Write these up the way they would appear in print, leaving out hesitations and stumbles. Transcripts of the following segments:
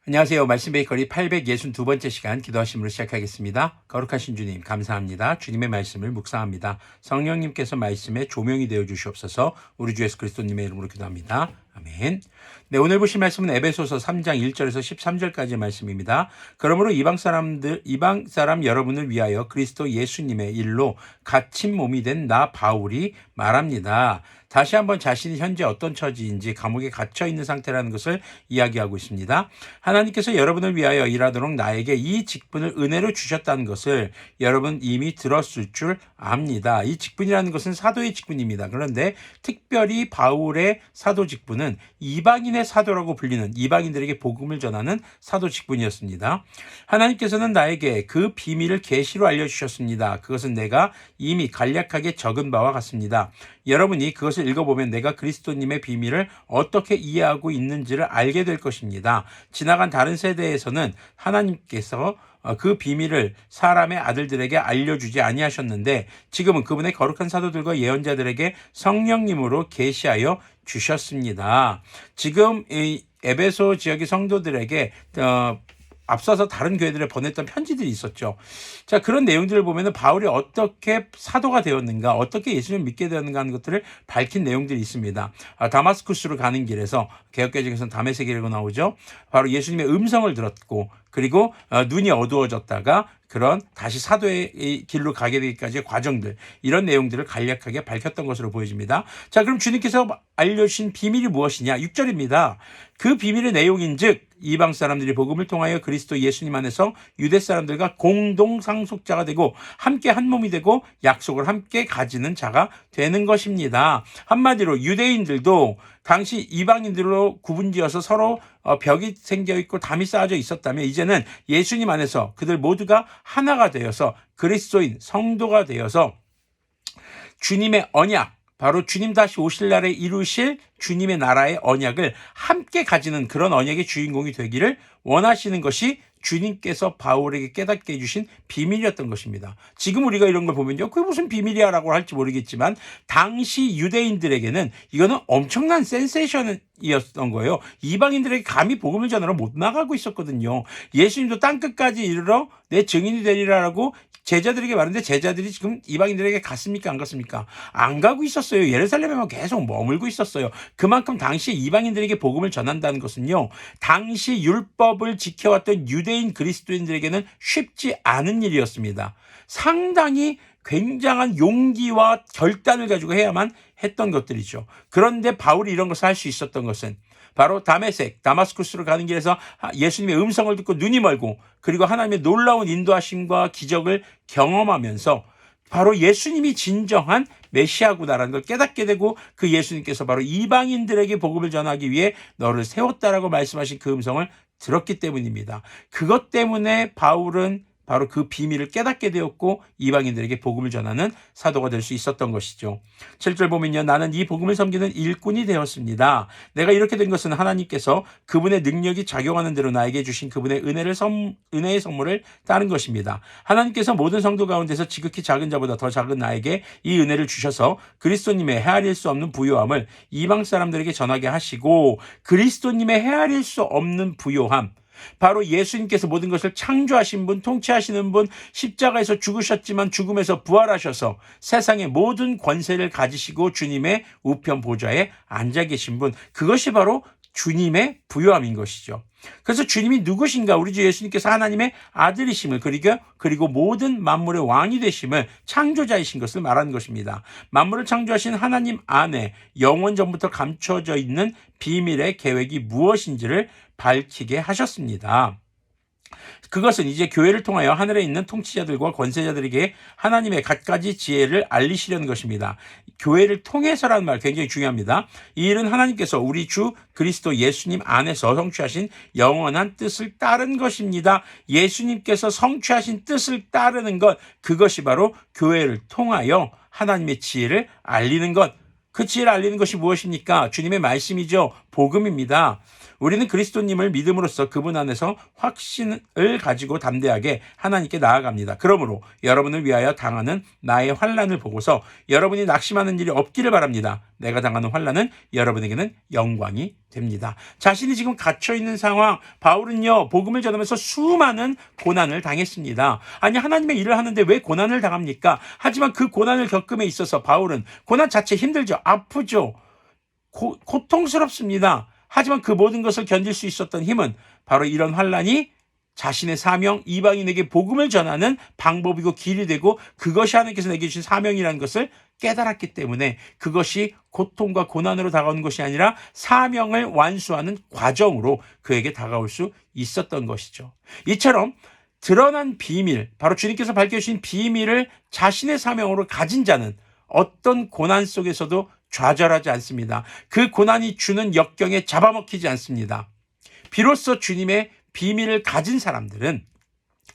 안녕하세요. 말씀 베이커리 862번째 시간 기도하심으로 시작하겠습니다. 거룩하신 주님 감사합니다. 주님의 말씀을 묵상합니다. 성령님께서 말씀에 조명이 되어 주시옵소서. 우리 주 예수 그리스도님의 이름으로 기도합니다. 아멘. 네, 오늘 보실 말씀은 에베소서 3장 1절에서 13절까지의 말씀입니다. 그러므로 이방 사람 여러분을 위하여 그리스도 예수님의 일로 갇힌 몸이 된 나 바울이 말합니다. 다시 한번 자신이 현재 어떤 처지인지 감옥에 갇혀 있는 상태라는 것을 이야기하고 있습니다. 하나님께서 여러분을 위하여 일하도록 나에게 이 직분을 은혜로 주셨다는 것을 여러분 이미 들었을 줄 압니다. 이 직분이라는 것은 사도의 직분입니다. 그런데 특별히 바울의 사도 직분은 이방인의 사도라고 불리는 이방인들에게 복음을 전하는 사도 직분이었습니다. 하나님께서는 나에게 그 비밀을 계시로 알려주셨습니다. 그것은 내가 이미 간략하게 적은 바와 같습니다. 여러분이 그것을 읽어보면 내가 그리스도님의 비밀을 어떻게 이해하고 있는지를 알게 될 것입니다. 지나간 다른 세대에서는 하나님께서 그 비밀을 사람의 아들들에게 알려주지 아니하셨는데 지금은 그분의 거룩한 사도들과 예언자들에게 성령님으로 계시하여 주셨습니다. 지금 이 에베소 지역의 성도들에게 앞서서 다른 교회들에 보냈던 편지들이 있었죠. 자, 그런 내용들을 보면 바울이 어떻게 사도가 되었는가, 어떻게 예수님을 믿게 되었는가 하는 것들을 밝힌 내용들이 있습니다. 다마스쿠스로 가는 길에서 개역개정에서는 다메섹이라고 나오죠. 바로 예수님의 음성을 들었고 그리고 눈이 어두워졌다가 그런 다시 사도의 길로 가게 되기까지의 과정들, 이런 내용들을 간략하게 밝혔던 것으로 보여집니다. 자, 그럼 주님께서 알려주신 비밀이 무엇이냐? 6절입니다. 그 비밀의 내용인즉 이방 사람들이 복음을 통하여 그리스도 예수님 안에서 유대 사람들과 공동 상속자가 되고 함께 한 몸이 되고 약속을 함께 가지는 자가 되는 것입니다. 한마디로 유대인들도 당시 이방인들로 구분지어서 서로 벽이 생겨 있고 담이 쌓아져 있었다면 이제는 예수님 안에서 그들 모두가 하나가 되어서 그리스도인 성도가 되어서 주님의 언약, 바로 주님 다시 오실 날에 이루실 주님의 나라의 언약을 함께 가지는 그런 언약의 주인공이 되기를 원하시는 것이 주님께서 바울에게 깨닫게 해주신 비밀이었던 것입니다. 지금 우리가 이런 걸 보면요, 그게 무슨 비밀이야 라고 할지 모르겠지만 당시 유대인들에게는 이거는 엄청난 센세이션이었던 거예요. 이방인들에게 감히 복음을 전하러 못 나가고 있었거든요. 예수님도 땅끝까지 이르러 내 증인이 되리라라고 제자들에게 말했는데 제자들이 지금 이방인들에게 갔습니까? 안 갔습니까? 안 가고 있었어요. 예루살렘에만 계속 머물고 있었어요. 그만큼 당시 이방인들에게 복음을 전한다는 것은요, 당시 율법을 지켜왔던 유대인 그리스도인들에게는 쉽지 않은 일이었습니다. 상당히 굉장한 용기와 결단을 가지고 해야만 했던 것들이죠. 그런데 바울이 이런 것을 할 수 있었던 것은 바로 다마스쿠스로 가는 길에서 예수님의 음성을 듣고 눈이 멀고 그리고 하나님의 놀라운 인도하심과 기적을 경험하면서 바로 예수님이 진정한 메시아구나라는 걸 깨닫게 되고 그 예수님께서 바로 이방인들에게 복음을 전하기 위해 너를 세웠다라고 말씀하신 그 음성을 들었기 때문입니다. 그것 때문에 바울은 바로 그 비밀을 깨닫게 되었고 이방인들에게 복음을 전하는 사도가 될 수 있었던 것이죠. 7절 보면요, 나는 이 복음을 섬기는 일꾼이 되었습니다. 내가 이렇게 된 것은 하나님께서 그분의 능력이 작용하는 대로 나에게 주신 그분의 은혜의 선물을 따른 것입니다. 하나님께서 모든 성도 가운데서 지극히 작은 자보다 더 작은 나에게 이 은혜를 주셔서 그리스도님의 헤아릴 수 없는 부요함을 이방 사람들에게 전하게 하시고, 그리스도님의 헤아릴 수 없는 부요함, 바로 예수님께서 모든 것을 창조하신 분, 통치하시는 분, 십자가에서 죽으셨지만 죽음에서 부활하셔서 세상의 모든 권세를 가지시고 주님의 우편 보좌에 앉아 계신 분, 그것이 바로 주님의 부요함인 것이죠. 그래서 주님이 누구신가? 우리 주 예수님께서 하나님의 아들이심을, 그리고 모든 만물의 왕이 되심을, 창조자이신 것을 말하는 것입니다. 만물을 창조하신 하나님 안에 영원 전부터 감춰져 있는 비밀의 계획이 무엇인지를 밝히게 하셨습니다. 그것은 이제 교회를 통하여 하늘에 있는 통치자들과 권세자들에게 하나님의 갖가지 지혜를 알리시려는 것입니다. 교회를 통해서라는 말 굉장히 중요합니다. 이 일은 하나님께서 우리 주 그리스도 예수님 안에서 성취하신 영원한 뜻을 따른 것입니다. 예수님께서 성취하신 뜻을 따르는 것, 그것이 바로 교회를 통하여 하나님의 지혜를 알리는 것. 그 지혜를 알리는 것이 무엇입니까? 주님의 말씀이죠. 복음입니다. 우리는 그리스도님을 믿음으로써 그분 안에서 확신을 가지고 담대하게 하나님께 나아갑니다. 그러므로 여러분을 위하여 당하는 나의 환난을 보고서 여러분이 낙심하는 일이 없기를 바랍니다. 내가 당하는 환난은 여러분에게는 영광이 됩니다. 자신이 지금 갇혀있는 상황, 바울은요 복음을 전하면서 수많은 고난을 당했습니다. 아니, 하나님의 일을 하는데 왜 고난을 당합니까? 하지만 그 고난을 겪음에 있어서 바울은 고난 자체 힘들죠. 아프죠. 고통스럽습니다. 하지만 그 모든 것을 견딜 수 있었던 힘은 바로 이런 환난이 자신의 사명, 이방인에게 복음을 전하는 방법이고 길이 되고 그것이 하나님께서 내게 주신 사명이라는 것을 깨달았기 때문에 그것이 고통과 고난으로 다가오는 것이 아니라 사명을 완수하는 과정으로 그에게 다가올 수 있었던 것이죠. 이처럼 드러난 비밀, 바로 주님께서 밝혀주신 비밀을 자신의 사명으로 가진 자는 어떤 고난 속에서도 좌절하지 않습니다. 그 고난이 주는 역경에 잡아먹히지 않습니다. 비로소 주님의 비밀을 가진 사람들은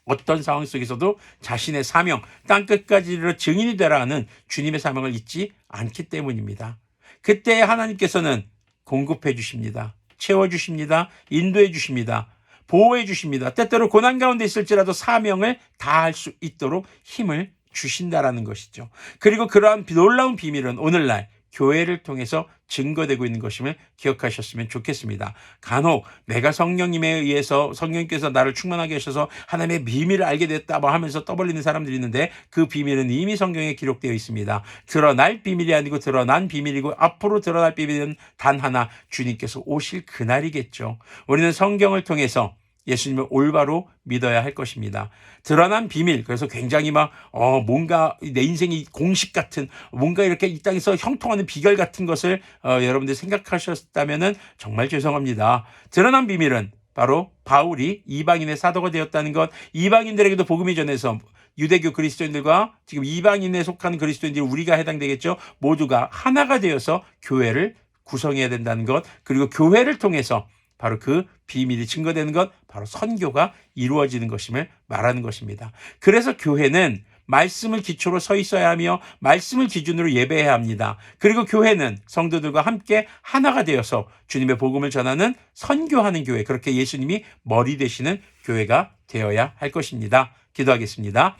어떤 상황 속에서도 자신의 사명, 땅끝까지 이르러 증인이 되라 하는 주님의 사명을 잊지 않기 때문입니다. 그때 하나님께서는 공급해 주십니다. 채워 주십니다. 인도해 주십니다. 보호해 주십니다. 때때로 고난 가운데 있을지라도 사명을 다할 수 있도록 힘을 주신다라는 것이죠. 그리고 그러한 놀라운 비밀은 오늘날 교회를 통해서 증거되고 있는 것임을 기억하셨으면 좋겠습니다. 간혹 내가 성령님에 의해서 성령님께서 나를 충만하게 하셔서 하나님의 비밀을 알게 됐다 하면서 떠벌리는 사람들이 있는데 그 비밀은 이미 성경에 기록되어 있습니다. 드러날 비밀이 아니고 드러난 비밀이고 앞으로 드러날 비밀은 단 하나, 주님께서 오실 그날이겠죠. 우리는 성경을 통해서 예수님을 올바로 믿어야 할 것입니다. 드러난 비밀, 그래서 굉장히 뭔가 내 인생이 공식 같은 뭔가 이렇게 이 땅에서 형통하는 비결 같은 것을 여러분들이 생각하셨다면 정말 죄송합니다. 드러난 비밀은 바로 바울이 이방인의 사도가 되었다는 것, 이방인들에게도 복음이 전해서 유대교 그리스도인들과 지금 이방인에 속한 그리스도인들이 우리가 해당되겠죠. 모두가 하나가 되어서 교회를 구성해야 된다는 것, 그리고 교회를 통해서 바로 그 비밀이 증거되는 것, 바로 선교가 이루어지는 것임을 말하는 것입니다. 그래서 교회는 말씀을 기초로 서 있어야 하며 말씀을 기준으로 예배해야 합니다. 그리고 교회는 성도들과 함께 하나가 되어서 주님의 복음을 전하는 선교하는 교회, 그렇게 예수님이 머리 되시는 교회가 되어야 할 것입니다. 기도하겠습니다.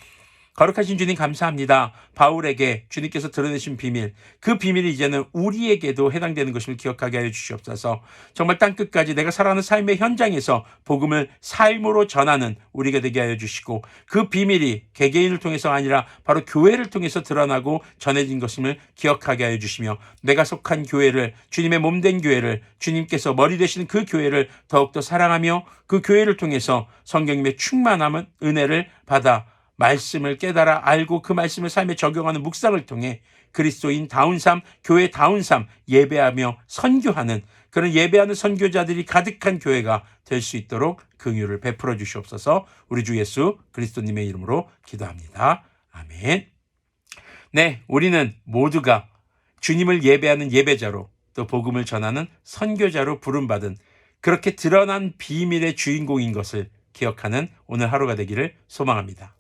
거룩하신 주님 감사합니다. 바울에게 주님께서 드러내신 비밀, 그 비밀이 이제는 우리에게도 해당되는 것을 기억하게 하여 주시옵소서. 정말 땅끝까지 내가 살아가는 삶의 현장에서 복음을 삶으로 전하는 우리가 되게 하여 주시고 그 비밀이 개개인을 통해서 아니라 바로 교회를 통해서 드러나고 전해진 것임을 기억하게 하여 주시며 내가 속한 교회를, 주님의 몸된 교회를, 주님께서 머리 되시는 그 교회를 더욱더 사랑하며 그 교회를 통해서 성령님의 충만함은 은혜를 받아 말씀을 깨달아 알고 그 말씀을 삶에 적용하는 묵상을 통해 그리스도인 다운 삶, 교회 다운 삶, 예배하며 선교하는 그런 예배하는 선교자들이 가득한 교회가 될 수 있도록 긍휼을 베풀어 주시옵소서. 우리 주 예수 그리스도님의 이름으로 기도합니다. 아멘. 네, 우리는 모두가 주님을 예배하는 예배자로 또 복음을 전하는 선교자로 부름받은 그렇게 드러난 비밀의 주인공인 것을 기억하는 오늘 하루가 되기를 소망합니다.